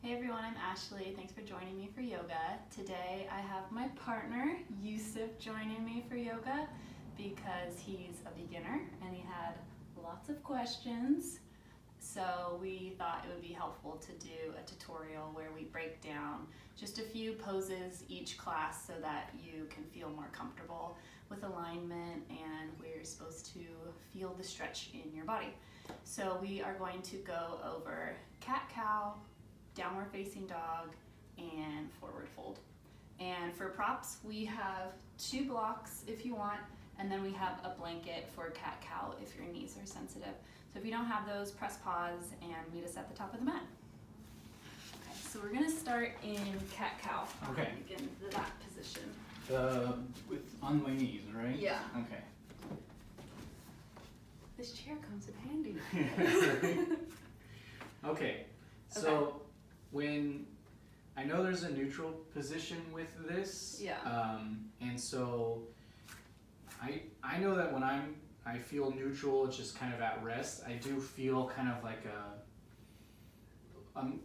Hey everyone, I'm Ashley. Thanks for joining me for yoga. Today I have my partner, Yusuf, joining me for yoga because he's a beginner and he had lots of questions. So we thought it would be helpful to do a tutorial where we break down just a few poses each class so that you can feel more comfortable with alignment and we're supposed to feel the stretch in your body. So we are going to go over cat-cow, downward facing dog, and forward fold. And for props, we have 2 blocks if you want, and then we have a blanket for cat-cow if your knees are sensitive. So if you don't have those, press pause and meet us at the top of the mat. Okay, so we're gonna start in cat-cow. Okay. Begin that position. On my knees, right? Yeah. Okay. This chair comes in handy. Okay. So when I know there's a neutral position with this, and so I know that when I feel neutral, it's just kind of at rest. I do feel kind of like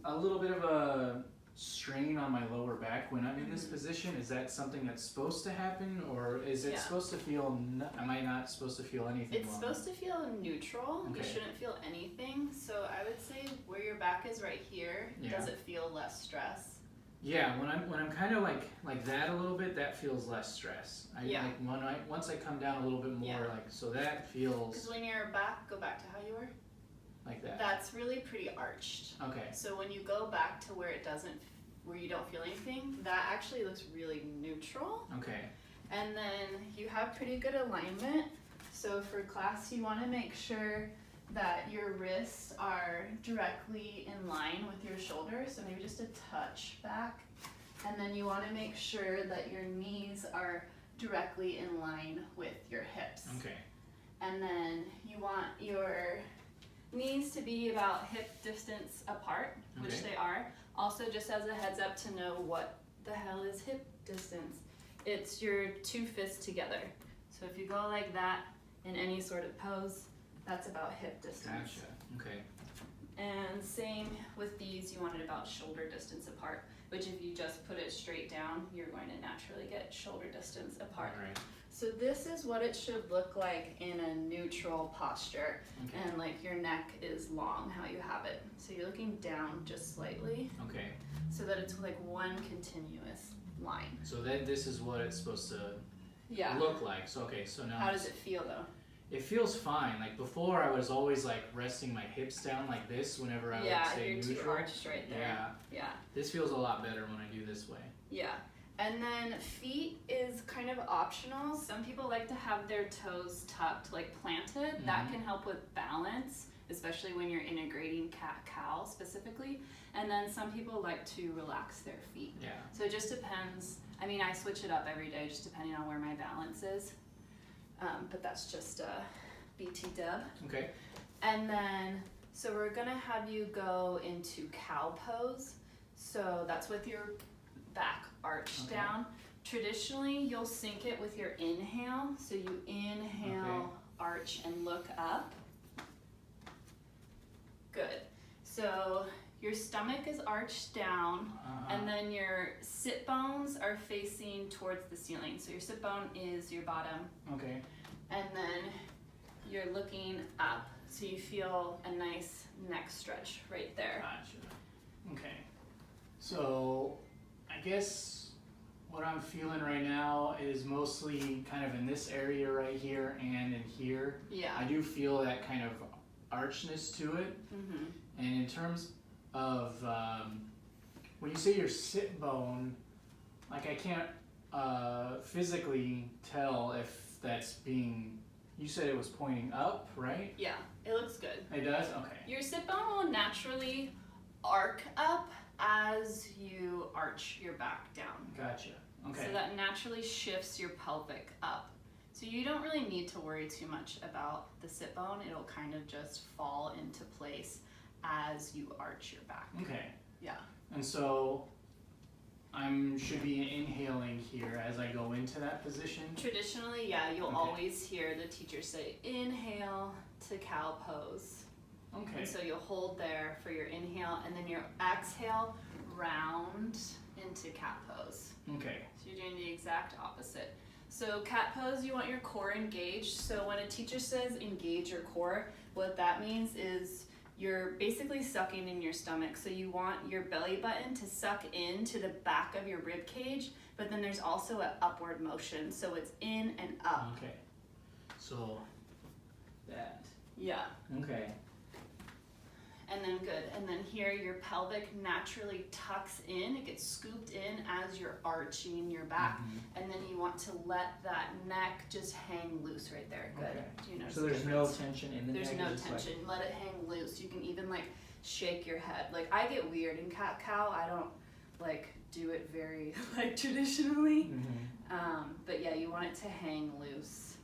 a little bit of a strain on my lower back when I'm in this position. Is that something that's supposed to happen, or is it supposed to feel? Am I not supposed to feel anything? It's supposed to feel neutral. Okay. You shouldn't feel anything. So I would say where your back is right here, does it feel less stress? Yeah, when I'm kind of like that a little bit, that feels less stress. Once I come down a little bit more, so that feels. Because when you're back, go back to how you were. Like that. That's really pretty arched. Okay. So when you go back to where you don't feel anything, that actually looks really neutral. Okay. And then you have pretty good alignment. So for class, you want to make sure that your wrists are directly in line with your shoulders, so maybe just a touch back. And then you want to make sure that your knees are directly in line with your hips. Okay. And then you want your knees to be about hip distance apart, which they are. Also, just as a heads up to know what the hell is hip distance. It's your 2 fists together. So if you go like that in any sort of pose, that's about hip distance. Gotcha. Okay. And same with these, you want it about shoulder distance apart, which if you just put it straight down, you're going to naturally get shoulder distance apart. All right. So this is what it should look like in a neutral posture. Okay. And like your neck is long, how you have it. So you're looking down just slightly. Okay. So that it's like one continuous line. So then this is what it's supposed to look like. So so now. How does it feel though? It feels fine. Like before, I was always like resting my hips down like this whenever I would say you're neutral. too arched right there. Yeah. This feels a lot better when I do this way. Yeah. And then feet is kind of optional. Some people like to have their toes tucked, like planted. That can help with balance, especially when you're integrating cat-cow specifically. And then some people like to relax their feet. Yeah. So it just depends. I mean, I switch it up every day just depending on where my balance is. But that's just a BT dub. Okay. And then, so we're gonna have you go into cow pose. So that's with your back arched down. Traditionally, you'll sync it with your inhale. So you inhale, arch, and look up. Good. So your stomach is arched down, and then your sit bones are facing towards the ceiling. So your sit bone is your bottom. Okay. And then you're looking up. So you feel a nice neck stretch right there. Gotcha. Okay. So I guess what I'm feeling right now is mostly kind of in this area right here and in here. Yeah. I do feel that kind of archness to it. And in terms of when you say your sit bone, like I can't physically tell if that's being. You said it was pointing up, right? Yeah, it looks good. It does? Okay. Your sit bone will naturally arc up as you arch your back down. Gotcha. Okay. So that naturally shifts your pelvic up. So you don't really need to worry too much about the sit bone. It'll kind of just fall into place as you arch your back. Okay. Yeah. And so should be inhaling here as I go into that position. Traditionally, yeah, you'll always hear the teacher say, inhale to cow pose. Okay. And so you'll hold there for your inhale, and then your exhale, around into cat pose. Okay. So you're doing the exact opposite. So cat pose, you want your core engaged. So when a teacher says engage your core, what that means is you're basically sucking in your stomach. So you want your belly button to suck into the back of your rib cage, but then there's also an upward motion. So it's in and up. Okay. So that. Yeah. Okay. And then good. And then here your pelvic naturally tucks in. It gets scooped in as you're arching your back. And then you want to let that neck just hang loose right there. Good. Okay. Do you notice So the there's no difference? tension in the There's neck? no it's just tension. Let it hang loose. You can even like shake your head. Like I get weird in cat cow. I don't like do it very like traditionally. But yeah, you want it to hang loose.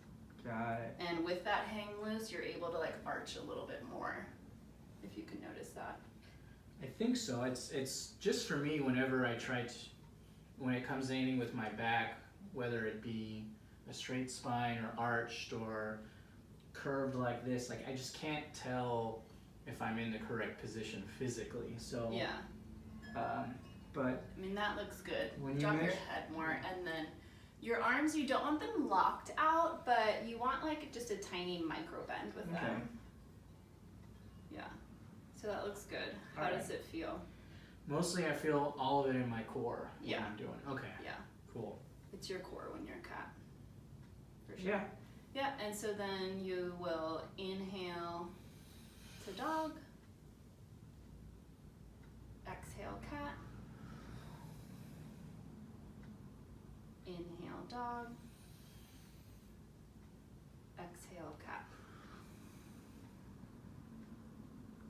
Got it. And with that hang loose, you're able to like arch a little bit more. If you can notice that. I think so. It's just for me whenever I try to, when it comes to anything with my back, whether it be a straight spine or arched or curved like this, like I just can't tell if I'm in the correct position physically. So Yeah. But I mean that looks good. when you Drop your measure- head more, and then your arms, you don't want them locked out, but you want like just a tiny micro bend with Okay. them. Yeah. So that looks good. How Alright. does it feel? Mostly I feel all of it in my core when Yeah. I'm doing. Okay. Yeah. Cool. It's your core when you're a cat. For sure. Yeah. Yeah, and so then you will inhale to dog. Exhale cat. Inhale dog. Exhale cat.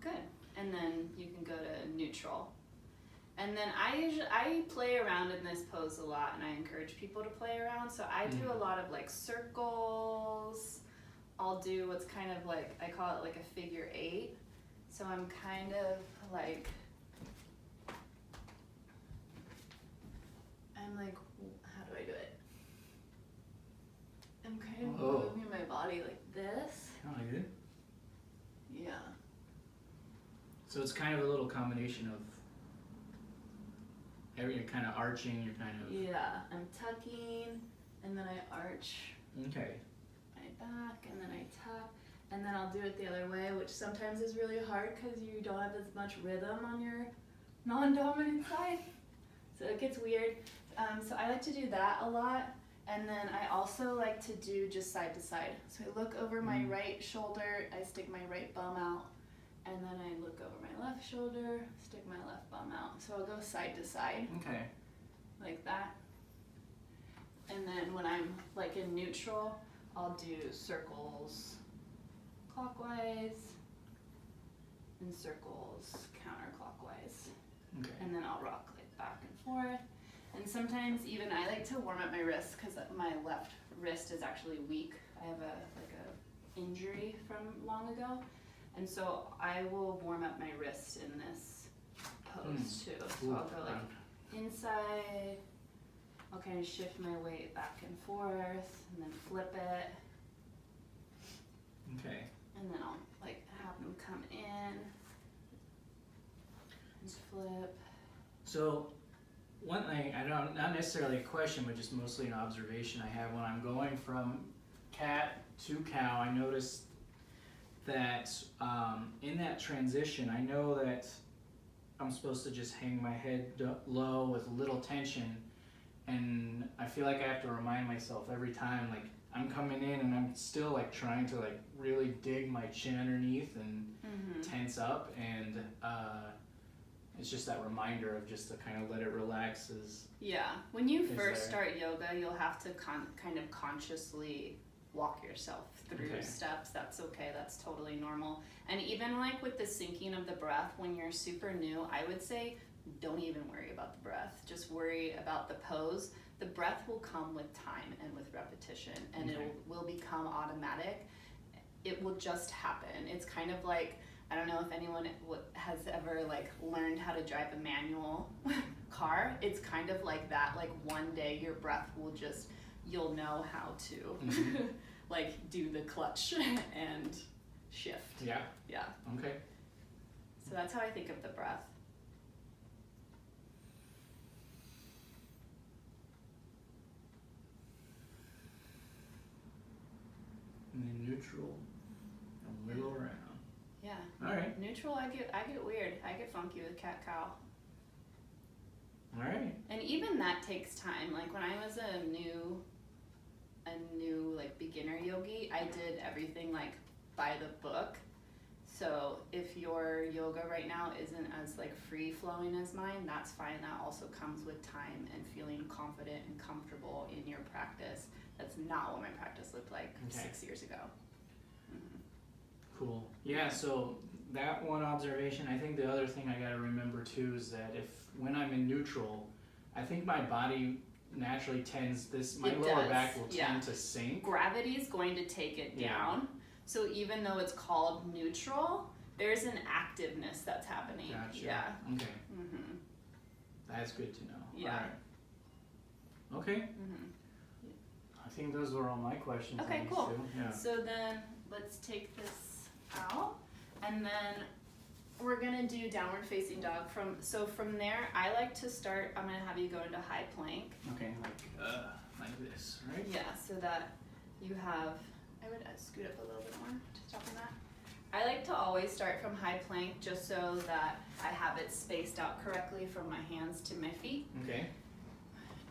Good. And then you can go to neutral. And then I play around in this pose a lot, and I encourage people to play around. So I do a lot of like circles. I'll do what's kind of like, I call it like a figure 8. So I'm kind of like, how do I do it? I'm kind of moving my body like this. Oh, good. Yeah. So it's kind of a little combination of you're kind of arching, you're kind of... Yeah, I'm tucking, and then I arch Okay. my back, and then I tuck, and then I'll do it the other way, which sometimes is really hard because you don't have as much rhythm on your non-dominant side. So it gets weird. So I like to do that a lot, and then I also like to do just side to side. So I look over my right shoulder, I stick my right bum out, and then I look over my left shoulder, stick my left bum out. So I'll go side to side. Okay. Like that. And then when I'm like in neutral, I'll do circles clockwise and circles counterclockwise. Okay. And then I'll rock like back and forth. And sometimes even I like to warm up my wrists because my left wrist is actually weak. I have a injury from long ago. And so I will warm up my wrist in this pose too. So I'll go like inside, I'll kind of shift my weight back and forth, and then flip it, Okay. and then I'll like have them come in, and flip. So one thing, not necessarily a question, but just mostly an observation I have when I'm going from cat to cow, I noticed that in that transition, I know that I'm supposed to just hang my head low with little tension, and I feel like I have to remind myself every time, like I'm coming in and I'm still like trying to like really dig my chin underneath and tense up, and it's just that reminder of just to kind of let it relax. Yeah, when you Is first there- start yoga, you'll have to kind of consciously walk yourself through Okay. steps. That's okay, that's totally normal. And even like with the syncing of the breath, when you're super new, I would say don't even worry about the breath. Just worry about the pose. The breath will come with time and with repetition, and Okay. it will become automatic. It will just happen. It's kind of like, I don't know if anyone has ever like learned how to drive a manual car. It's kind of like that. Like one day your breath will just, you'll know how to like do the clutch and shift. Yeah. Yeah. Okay. So that's how I think of the breath. neutral, and wiggle around. Yeah. All right. Neutral, I get weird. I get funky with cat-cow. All right. And even that takes time. Like when I was a new like beginner yogi, I did everything like by the book. So if your yoga right now isn't as like free flowing as mine, that's fine. That also comes with time and feeling confident and comfortable in your practice. That's not what my practice looked like 6 years ago. Cool. Yeah, so that one observation, I think the other thing I gotta remember too is that when I'm in neutral, I think my body naturally tends my lower back will tend to sink. Gravity is going to take it down. So even though it's called neutral, there's an activeness that's happening. Gotcha. Yeah. Okay. That's good to know. Yeah. All right. Okay. I think those were all my questions. Okay, cool. Yeah. So then let's take this out, and then we're gonna do downward facing dog. From there, I like to start. I'm gonna have you go into high plank. Okay, like this, right? Yeah, so that you have. I would scoot up a little bit more to stop on that. I like to always start from high plank just so that I have it spaced out correctly from my hands to my feet. Okay.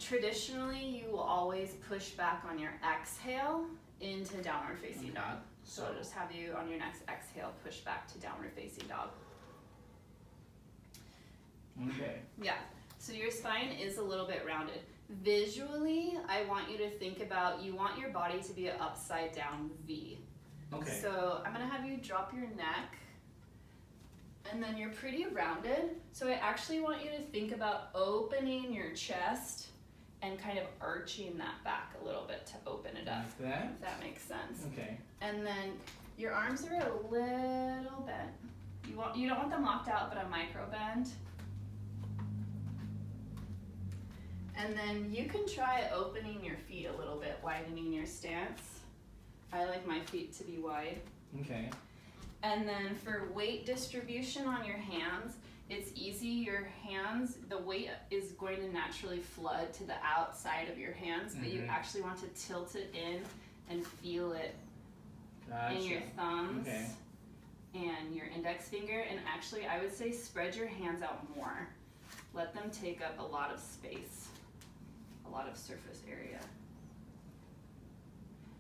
Traditionally, you will always push back on your exhale into downward facing dog. So I'll just have you on your next exhale push back to downward facing dog. Okay. Yeah, so your spine is a little bit rounded. Visually, I want you to think about, you want your body to be an upside down V. Okay. So I'm gonna have you drop your neck, and then you're pretty rounded. So I actually want you to think about opening your chest and kind of arching that back a little bit to open it up. Like that? If that makes sense. Okay. And then your arms are a little bent. You don't want them locked out, but a micro bend. And then you can try opening your feet a little bit, widening your stance. I like my feet to be wide. Okay. And then for weight distribution on your hands, it's easy. Your hands, the weight is going to naturally flood to the outside of your hands, but you actually want to tilt it in and feel it in your thumbs and your index finger. And actually, I would say spread your hands out more. Let them take up a lot of space, a lot of surface area.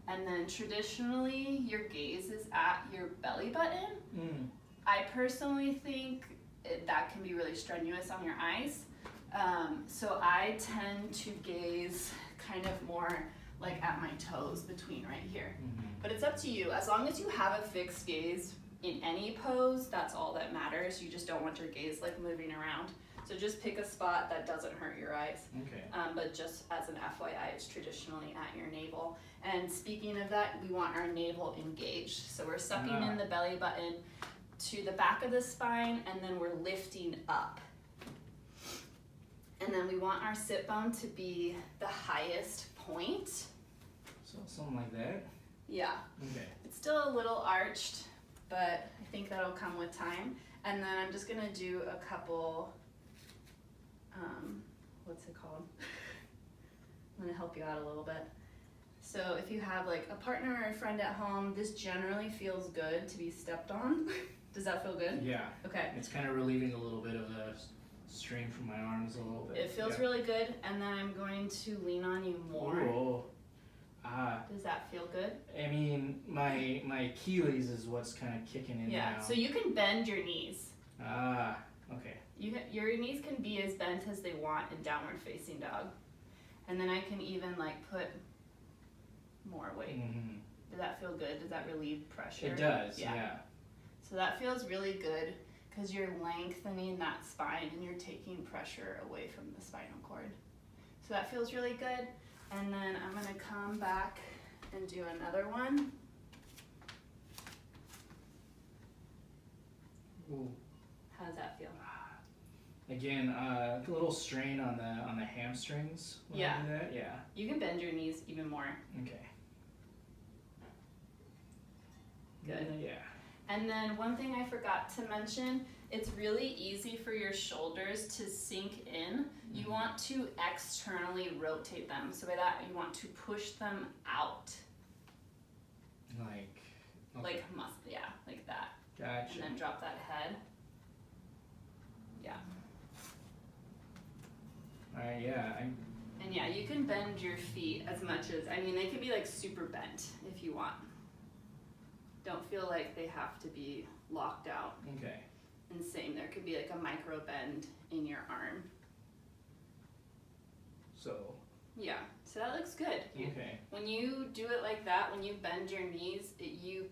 And then traditionally, your gaze is at your belly button. I personally think that can be really strenuous on your eyes. So I tend to gaze kind of more like at my toes between right here. But it's up to you. As long as you have a fixed gaze in any pose, that's all that matters. You just don't want your gaze like moving around. So just pick a spot that doesn't hurt your eyes. Okay. But just as an FYI, it's traditionally at your navel. And speaking of that, we want our navel engaged. So we're sucking in the belly button to the back of the spine, and then we're lifting up. And then we want our sit bone to be the highest point. So something like that? Yeah. Okay. It's still a little arched, but I think that'll come with time. And then I'm just gonna do a couple, what's it called? I'm gonna help you out a little bit. So if you have like a partner or a friend at home, this generally feels good to be stepped on. Does that feel good? Yeah. Okay. It's kind of relieving a little bit of the strain from my arms a little bit. It feels really good, and then I'm going to lean on you more. Oh. Does that feel good? I mean, my Achilles is what's kind of kicking in now. So you can bend your knees. Okay. Your knees can be as bent as they want in downward facing dog. And then I can even like put more weight. Does that feel good? Does that relieve pressure? It does, yeah. So that feels really good because you're lengthening that spine and you're taking pressure away from the spinal cord. So that feels really good. And then I'm gonna come back and do another one. Ooh. How does that feel? Again, a little strain on the hamstrings when I do that. Yeah. You can bend your knees even more. Okay. Good. Yeah. And then one thing I forgot to mention, it's really easy for your shoulders to sink in. You want to externally rotate them. So by that, you want to push them out. Like like like that. Gotcha. And then drop that head. Yeah. Alright, yeah. And yeah, you can bend your feet as much as, I mean, they can be like super bent if you want. Don't feel like they have to be locked out. Okay. And same, there could be like a micro bend in your arm. So. Yeah, so that looks good. Okay. When you do it like that, when you bend your knees, you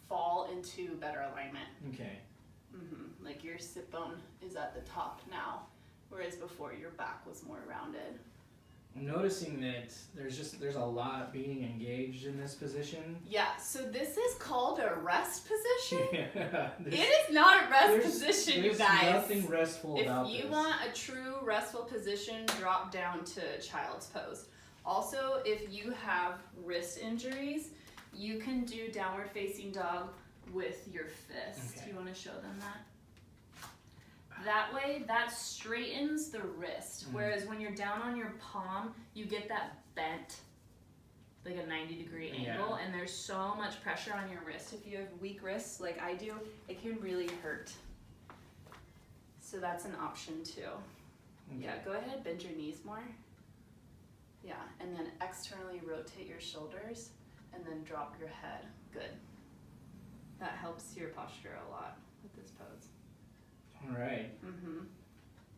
fall into better alignment. Okay. Like your sit bone is at the top now, whereas before your back was more rounded. I'm noticing that there's a lot being engaged in this position. Yeah, so this is called a rest position. Yeah, it is not a rest position, you guys. There's nothing restful about this. If you want a true restful position, drop down to child's pose. Also, if you have wrist injuries, you can do downward facing dog with your fist. Okay. Do you want to show them that? That way, that straightens the wrist. Whereas when you're down on your palm, you get that bent, like a 90-degree angle, and there's so much pressure on your wrist. If you have weak wrists like I do, it can really hurt. So that's an option too. Okay. Yeah, go ahead, bend your knees more. Yeah, and then externally rotate your shoulders, and then drop your head. Good. That helps your posture a lot with this pose. All right.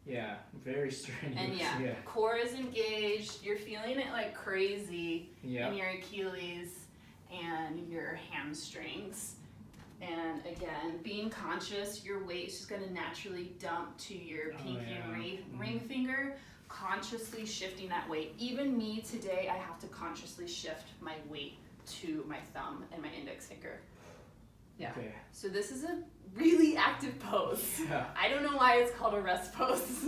Yeah, very strenuous. And yeah, core is engaged. You're feeling it like crazy in your Achilles and your hamstrings. And again, being conscious, your weight is just going to naturally dump to your pinky and ring finger, consciously shifting that weight. Even me today, I have to consciously shift my weight to my thumb and my index finger. Yeah. Okay. So this is a really active pose. Yeah. I don't know why it's called a rest pose.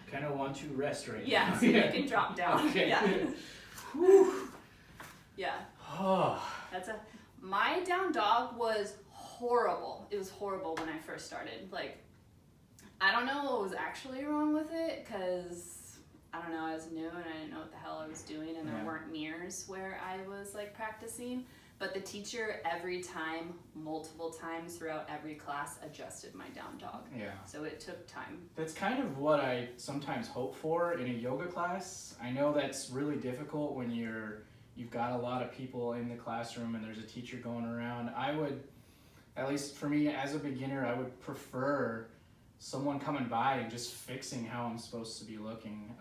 Kind of want to rest right now. Yeah, so you can drop down. Okay. Yeah. Whew. Yeah. Oh. My down dog was horrible. It was horrible when I first started. Like, I don't know what was actually wrong with it, because I don't know, I was new and I didn't know what the hell I was doing, and there weren't mirrors where I was like practicing. But the teacher every time, multiple times throughout every class, adjusted my down dog. Yeah. So it took time. That's kind of what I sometimes hope for in a yoga class. I know that's really difficult when you've got a lot of people in the classroom and there's a teacher going around. I would, at least for me as a beginner, I would prefer someone coming by and just fixing how I'm supposed to be looking.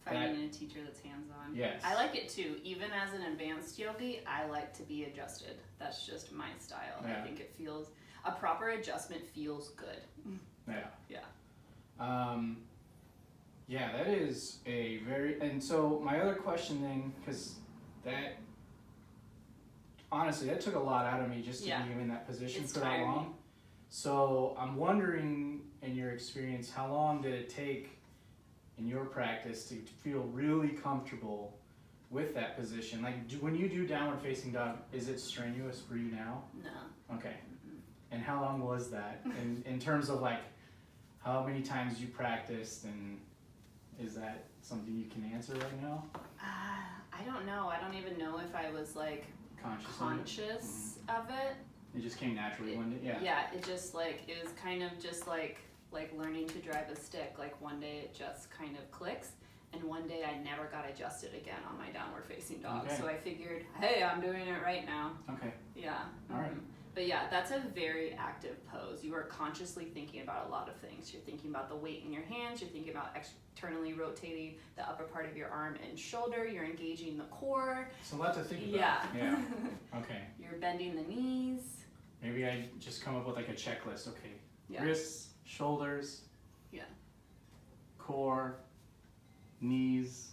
Finding a teacher that's hands-on. Yes. I like it too. Even as an advanced yogi, I like to be adjusted. That's just my style. Yeah. I think a proper adjustment feels good. Yeah. Yeah. That is and so my other question then, because honestly, that took a lot out of me just to be in that position for that long. So I'm wondering, in your experience, how long did it take in your practice to feel really comfortable with that position? Like, when you do downward facing dog, is it strenuous for you now? No. Okay. And how long was that in terms of like how many times you practiced, and is that something you can answer right now? I don't know. I don't even know if I was like conscious of it. It just came naturally one day. Yeah, it just it was kind of just like learning to drive a stick. Like one day it just kind of clicks, and one day I never got adjusted again on my downward facing dog. Okay. So I figured, hey, I'm doing it right now. Okay. Yeah. All right. But yeah, that's a very active pose. You are consciously thinking about a lot of things. You're thinking about the weight in your hands. You're thinking about externally rotating the upper part of your arm and shoulder. You're engaging the core. It's a lot to think about. Yeah. Okay. You're bending the knees. Maybe I just come up with like a checklist. Okay. Yeah. Wrists, shoulders. Yeah. Core, knees.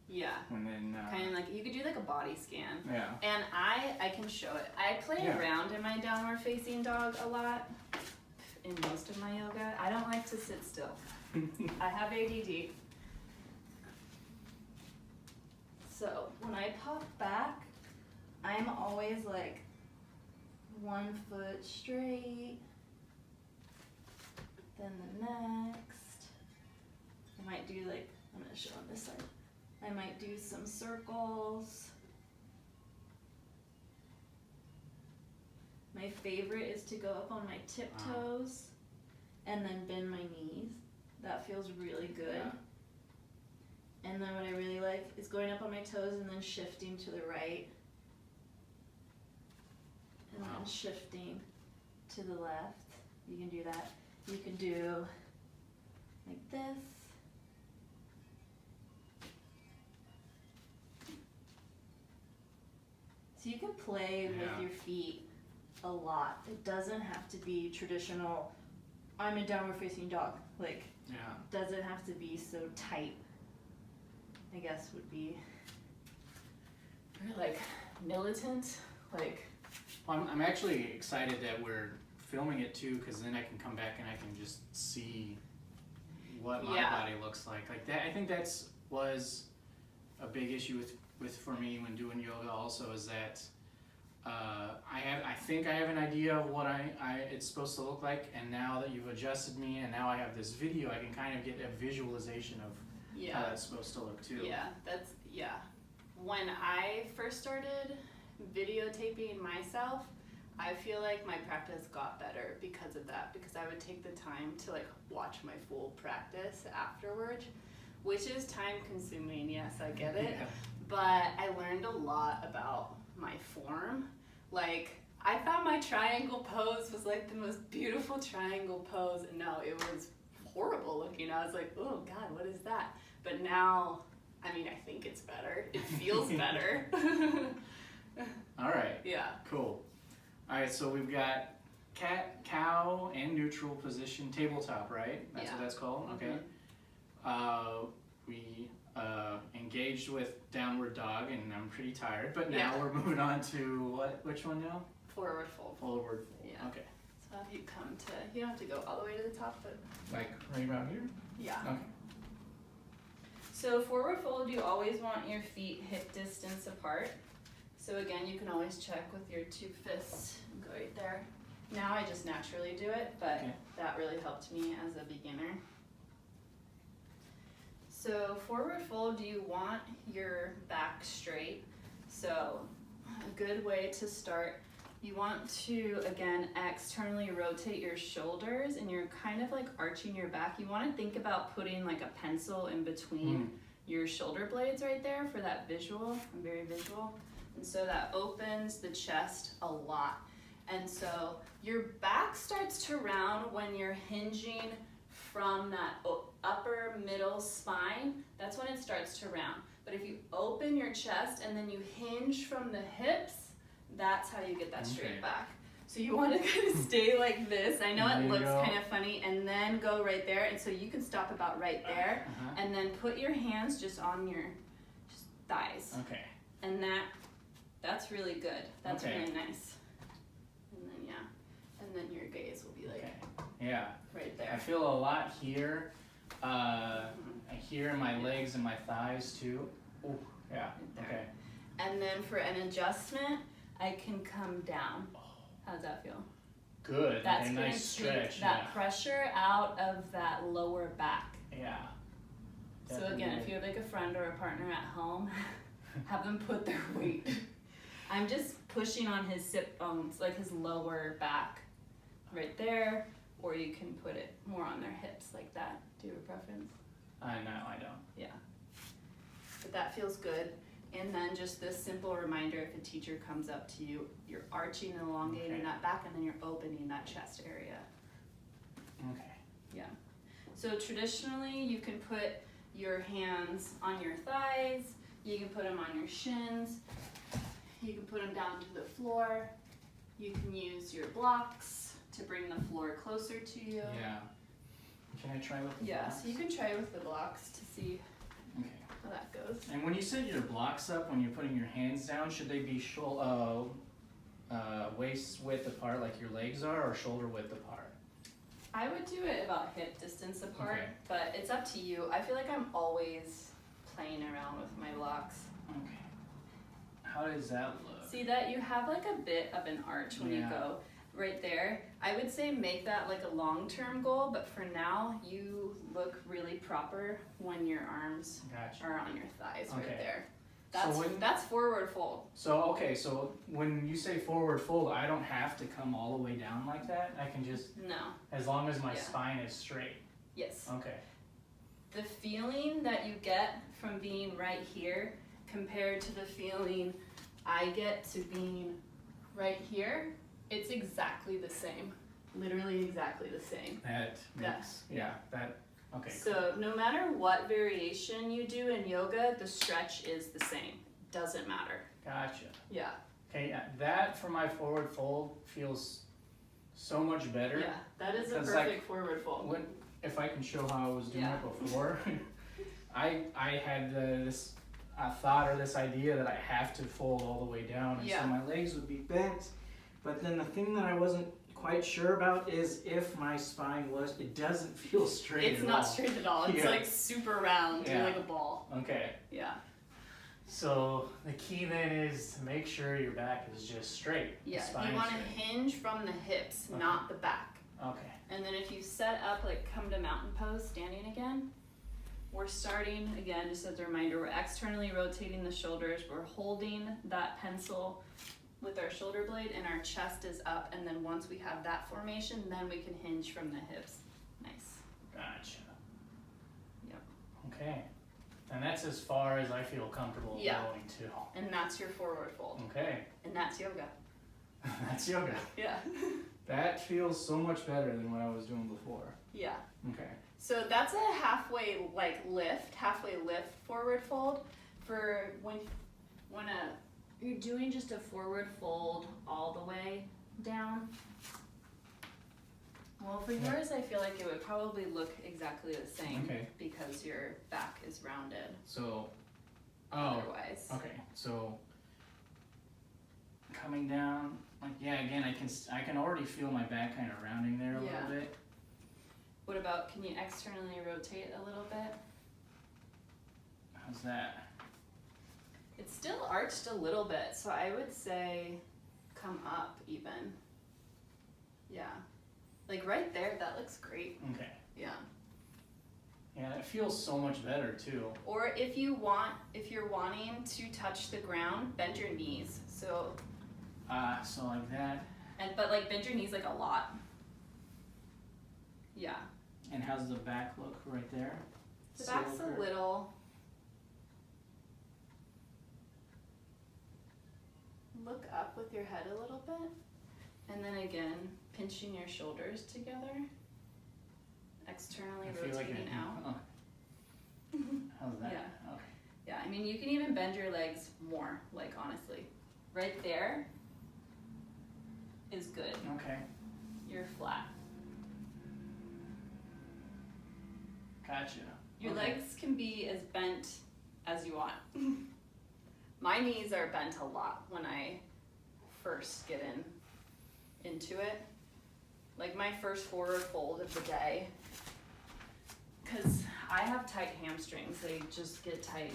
Yeah. And then kind of like you could do like a body scan. Yeah. And I can show it. I play around in my downward facing dog a lot in most of my yoga. I don't like to sit still. I have ADD. So when I pop back, I'm always like 1 foot straight, then the next. I might do I'm gonna show on this side. I might do some circles. My favorite is to go up on my tiptoes and then bend my knees. That feels really good. Yeah. And then what I really like is going up on my toes and then shifting to the right. And then shifting to the left. You can do that. You can do like this. So you can play with your feet a lot. It doesn't have to be traditional, I'm in downward facing dog. Like, doesn't have to be so tight, I guess would be. Or like militant, like. Well, I'm actually excited that we're filming it too, because then I can come back and I can just see what my body looks like. Like that, I think was a big issue with for me when doing yoga. Also, is that I think I have an idea of what it's supposed to look like, and now that you've adjusted me, and now I have this video, I can kind of get a visualization of how that's supposed to look too. Yeah, when I first started videotaping myself, I feel like my practice got better because of that, because I would take the time to like watch my full practice afterwards, which is time consuming, yes, I get it, but I learned a lot about my form. Like, I found my triangle pose was like the most beautiful triangle pose, and no, it was horrible looking. I was like, oh God, what is that? But now, I mean, I think it's better. It feels better. All right. Yeah. Cool. All right, so we've got cat, cow, and neutral position tabletop, right? That's what that's called? Okay. We engaged with downward dog, and I'm pretty tired, but now we're moving on to which one now? Forward fold. Forward fold. Yeah. Okay. So if you come to, you don't have to go all the way to the top, but. Like right about here? Yeah. Okay. So forward fold, you always want your feet hip distance apart. So again, you can always check with your 2 fists and go right there. Now I just naturally do it, but that really helped me as a beginner. So forward fold, you want your back straight. So a good way to start, you want to, again, externally rotate your shoulders, and you're kind of like arching your back. You want to think about putting like a pencil in between your shoulder blades right there for that visual. I'm very visual. And so that opens the chest a lot. And so your back starts to round when you're hinging from that upper middle spine. That's when it starts to round. But if you open your chest and then you hinge from the hips, that's how you get that straight back. So you want to kind of stay like this. I know it looks kind of funny, and then go right there. And so you can stop about right there, and then put your hands just on your thighs. Okay. And that's really good. That's really nice. And then and then your gaze will be like right there. I feel a lot here. Here in my legs and my thighs too. Oh, yeah. Right okay. And then for an adjustment, I can come down. How does that feel? Good. That's a going nice to stretch. take that pressure out of that lower back. Yeah. So again, if you have like a friend or a partner at home, have them put their weight. I'm just pushing on his sit bones, like his lower back, right there, or you can put it more on their hips like that. Do you have a preference? No, I don't. Yeah. But that feels good. And then just this simple reminder, if a teacher comes up to you, you're arching and elongating that back, and then you're opening that chest area. Okay. Yeah. So traditionally, you can put your hands on your thighs, you can put them on your shins, you can put them down to the floor, you can use your blocks to bring the floor closer to you. Yeah. Can I try with the blocks? So you can try with the blocks to see how that goes. And when you set your blocks up, when you're putting your hands down, should they be waist width apart like your legs are, or shoulder width apart? I would do it about hip distance apart, but it's up to you. I feel like I'm always playing around with my blocks. Okay. How does that look? See that you have like a bit of an arch when you go right there. I would say make that like a long-term goal, but for now you look really proper when your arms are on your thighs right there. That's forward fold. So okay, so when you say forward fold, I don't have to come all the way down like that. I can just as long as my spine is straight. Yes. Okay. The feeling that you get from being right here compared to the feeling I get to being right here, it's exactly the same. Literally exactly the same. That makes okay. So no matter what variation you do in yoga, the stretch is the same. Doesn't matter. Gotcha. Yeah. Okay, that for my forward fold feels so much better. Yeah, that is a perfect forward fold. If I can show how I was doing it before, I had this thought or this idea that I have to fold all the way down, and so my legs would be bent. But then the thing that I wasn't quite sure about is if my spine it doesn't feel straight at all. It's not straight at all. It's like super round, like a ball. Okay. Yeah. So the key then is to make sure your back is just straight. Yeah, you want to hinge from the hips, not the back. Okay. And then if you set up, like come to mountain pose, standing again, we're starting, again, just as a reminder, we're externally rotating the shoulders. We're holding that pencil with our shoulder blade and our chest is up. And then once we have that formation, then we can hinge from the hips. Nice. Gotcha. Yep. Okay. And that's as far as I feel comfortable going to. And that's your forward fold. Okay. And that's yoga. That's yoga. Yeah. That feels so much better than what I was doing before. Yeah. Okay. So that's a halfway lift forward fold. For when you're doing just a forward fold all the way down. Well, for yours, I feel like it would probably look exactly the same because your back is rounded. So, otherwise. Okay, so coming down, like again, I can already feel my back kind of rounding there a little bit. What about, can you externally rotate a little bit? How's that? It's still arched a little bit, so I would say come up even. Yeah. Like right there, that looks great. Okay. Yeah. Yeah, it feels so much better too. Or if you're wanting to touch the ground, bend your knees. So like that. But like bend your knees like a lot. Yeah. And how's the back look right there? The back's a little. Look up with your head a little bit. And then again, pinching your shoulders together. Externally rotating out. How's that? Yeah. Okay. Yeah, I mean, you can even bend your legs more, like honestly. Right there is good. Okay. You're flat. Gotcha. Your legs can be as bent as you want. My knees are bent a lot when I first get into it. Like my first forward fold of the day, because I have tight hamstrings. They just get tight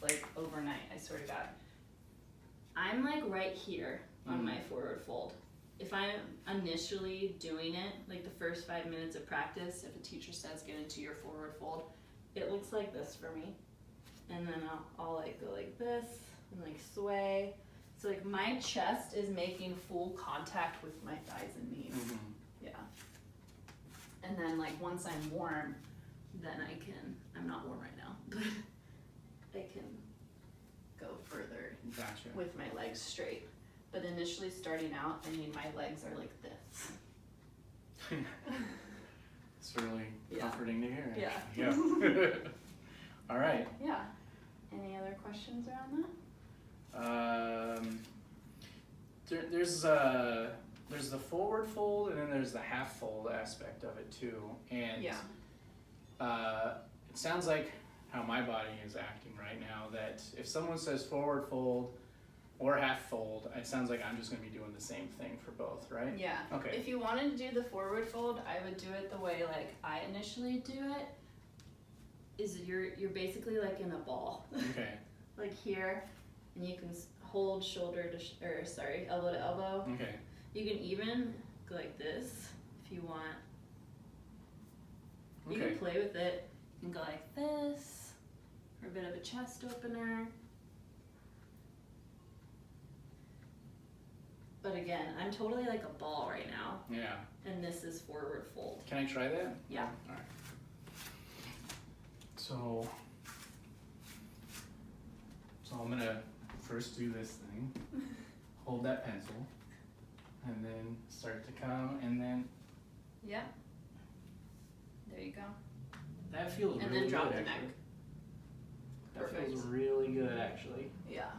like overnight, I swear to God. I'm like right here on my forward fold. If I'm initially doing it, like the first 5 minutes of practice, if a teacher says get into your forward fold, it looks like this for me. And then I'll like go like this and like sway. So like my chest is making full contact with my thighs and knees. Mm-hmm. Yeah. And then like once I'm warm, then I'm not warm right now, but I can go further with my legs straight. But initially starting out, I mean, my legs are like this. It's really comforting to hear. Yeah. Yeah. All right. Yeah. Any other questions around that? There's the forward fold and then there's the half fold aspect of it too. And it sounds like how my body is acting right now, that if someone says forward fold or half fold, it sounds like I'm just going to be doing the same thing for both, right? Yeah. Okay. If you wanted to do the forward fold, I would do it the way like I initially do it. Is you're basically like in a ball. Okay. Like here, and you can hold elbow to elbow. Okay. You can even go like this if you want. You can play with it. You can go like this, or a bit of a chest opener. But again, I'm totally like a ball right now, Yeah. and this is forward fold. Can I try that? Yeah. All right. So I'm gonna first do this thing. Hold that pencil, and then start to come, and then Yeah. There you go. that feels And really then drop good. the Actually. neck. That Perfect. feels really good, actually. Yeah.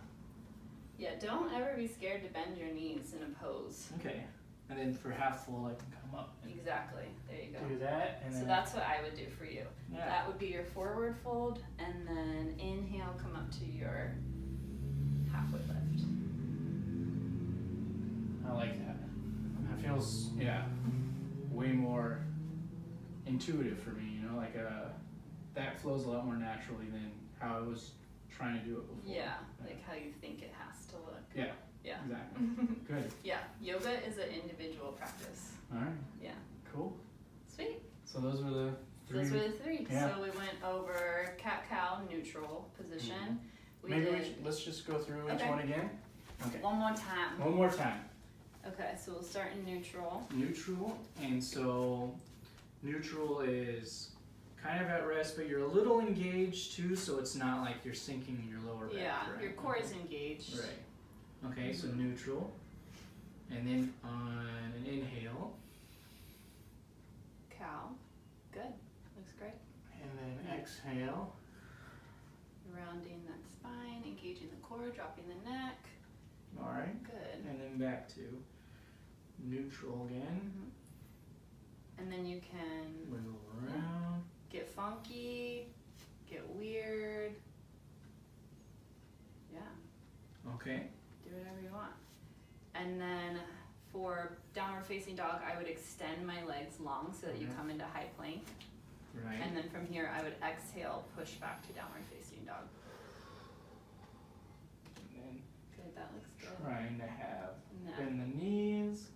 Yeah, don't ever be scared to bend your knees in a pose. Okay. And then for half full, I can come up and Exactly. There you go. do that, and So then that's what I would do for you. yeah. That would be your forward fold, and then inhale, come up to your halfway lift. I like that. That feels way more intuitive for me. You know, like that flows a lot more naturally than how I was trying to do it before. Yeah, like how you think it has to look. Yeah. Yeah. Exactly. Good. Yeah, yoga is an individual practice. All right. Yeah. Cool. Sweet. So those were the three. Those were the three. Yeah. So we went over cat-cow, neutral position. Let's just go through each Okay. one again. Okay. One more time. One more time. Okay, so we'll start in neutral. Neutral, and so neutral is kind of at rest, but you're a little engaged too, so it's not like you're sinking in your lower back. Yeah, right? your core is engaged. Right. Okay, so neutral, and then on an inhale, Cow. Good. Looks great. and then exhale, Rounding that spine, engaging the core, dropping the neck. all right, Good. and then back to neutral again, And then you can wiggle around, get funky, get weird. Yeah, okay, do whatever you want. And then for downward facing dog, I would extend my legs long so that you come into high plank. right, And then from here, I would exhale, push back to downward facing dog. and then Good, that looks good. trying to have And then, bend the knees,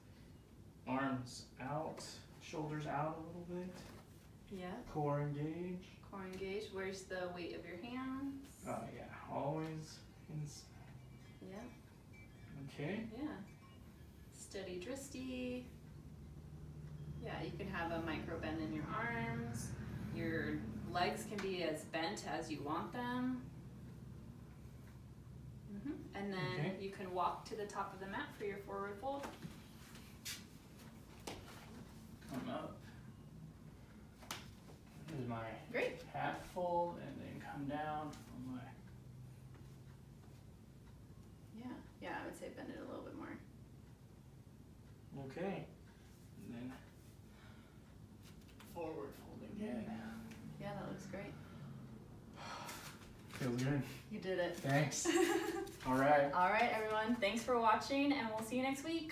arms out, shoulders out a little bit, yeah, core engage. core engaged. Where's the weight of your hands? Oh yeah, always. Yeah, Okay. yeah. Steady dristy. Yeah, you can have a micro bend in your arms. Your legs can be as bent as you want them. And then Okay. you can walk to the top of the mat for your forward fold. Come up. Here's my Great. half fold, and then come down from my. Yeah, yeah, I would say bend it a little bit more. Okay. And then forward fold again. Yeah, that looks great. Feels good. You did it. Thanks. All right. All right, everyone. Thanks for watching, and we'll see you next week.